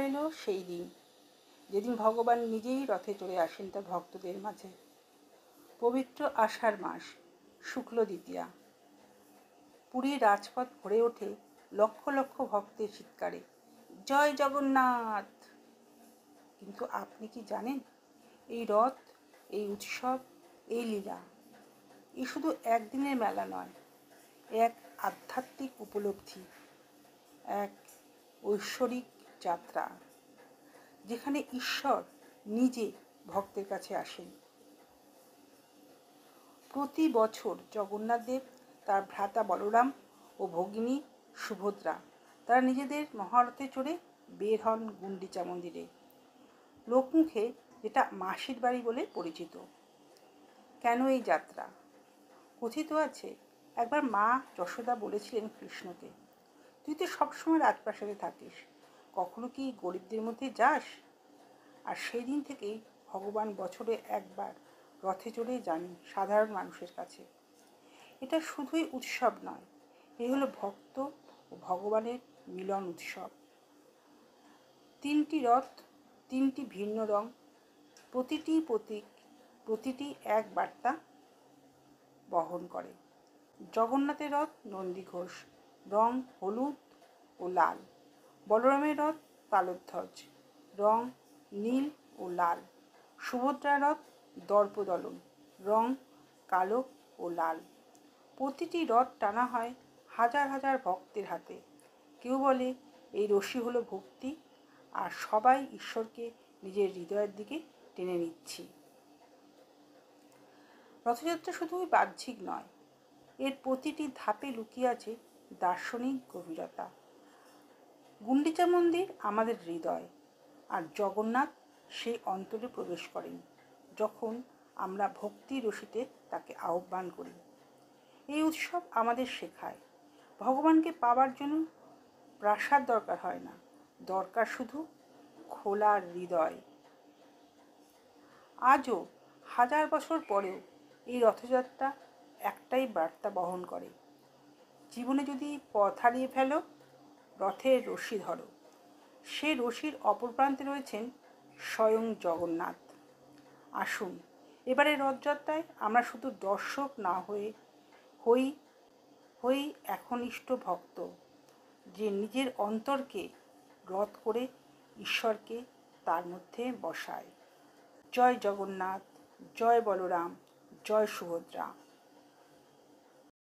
এলো সেই দিন, যেদিন ভগবান নিজেই রথে চড়ে আসেন তার ভক্তদের মাঝে। পবিত্র আষাঢ় মাস, শুক্ল দ্বিতীয়া। পুরীর রাজপথ ভরে ওঠে লক্ষ লক্ষ ভক্তের চিৎকারে, জয় জগন্নাথ। কিন্তু আপনি কি জানেন, এই রথ, এই উৎসব, এই লীলা, এ শুধু একদিনের মেলা নয়, এক আধ্যাত্মিক উপলব্ধি, এক ঐশ্বরিক যাত্রা, যেখানে ঈশ্বর নিজে ভক্তের কাছে আসেন। প্রতি বছর জগন্নাথ দেব, তার ভ্রাতা বলরাম ও ভগিনী সুভদ্রা তারা নিজেদের মহারথে চড়ে বের হন গুন্ডিচা মন্দিরে। লোকমুখে যেটা মাসির বাড়ি বলে পরিচিত। কেন এই যাত্রা? কথিত আছে, একবার মা যশোদা বলেছিলেন কৃষ্ণকে, তুই তো সবসময় রাজপ্রাসাদে থাকিস, কখনো কি গরিবদের মধ্যে যাস? আর সেই দিন থেকেই ভগবান বছরে একবার রথে চড়ে যান সাধারণ মানুষের কাছে। এটা শুধুই উৎসব নয়, এ হলো ভক্ত ও ভগবানের মিলন উৎসব। 3টি রথ, 3টি ভিন্ন রং, প্রতিটি প্রতীক, প্রতিটি এক বার্তা বহন করে। জগন্নাথের রথ নন্দীঘোষ, রং হলুদ ও লাল। বলরামের রথ তালধ্বজ, রং নীল ও লাল। সুভদ্রার রথ দর্পদলন, রং কালো ও লাল। প্রতিটি রথ টানা হয় হাজার হাজার ভক্তের হাতে। কেউ বলে এই রশি হলো ভক্তি, আর সবাই ঈশ্বরকে নিজের হৃদয়ের দিকে টেনে নিচ্ছি। রথযাত্রা শুধুই বাহ্যিক নয়, এর প্রতিটি ধাপে লুকিয়ে আছে দার্শনিক গভীরতা। গুন্ডিচা মন্দির আমাদের হৃদয়, আর জগন্নাথ সেই অন্তরে প্রবেশ করেন যখন আমরা ভক্তি রশিতে তাকে আহ্বান করি। এই উৎসব আমাদের শেখায়, ভগবানকে পাওয়ার জন্য প্রাসাদ দরকার হয় না, দরকার শুধু খোলা হৃদয়। আজও হাজার বছর পরেও এই রথযাত্রা একটাই বার্তা বহন করে, জীবনে যদি পথ হারিয়ে ফেলো, রথের রশি ধরো। সে রশির অপর প্রান্তে রয়েছেন স্বয়ং জগন্নাথ। আসুন এবারে রথযাত্রায় আমরা শুধু দর্শক না হই একনিষ্ঠ ভক্ত, যে নিজের অন্তরকে রথ করে ঈশ্বরকে তার মধ্যে বসায়। জয় জগন্নাথ, জয় বলরাম, জয় সুভদ্রা।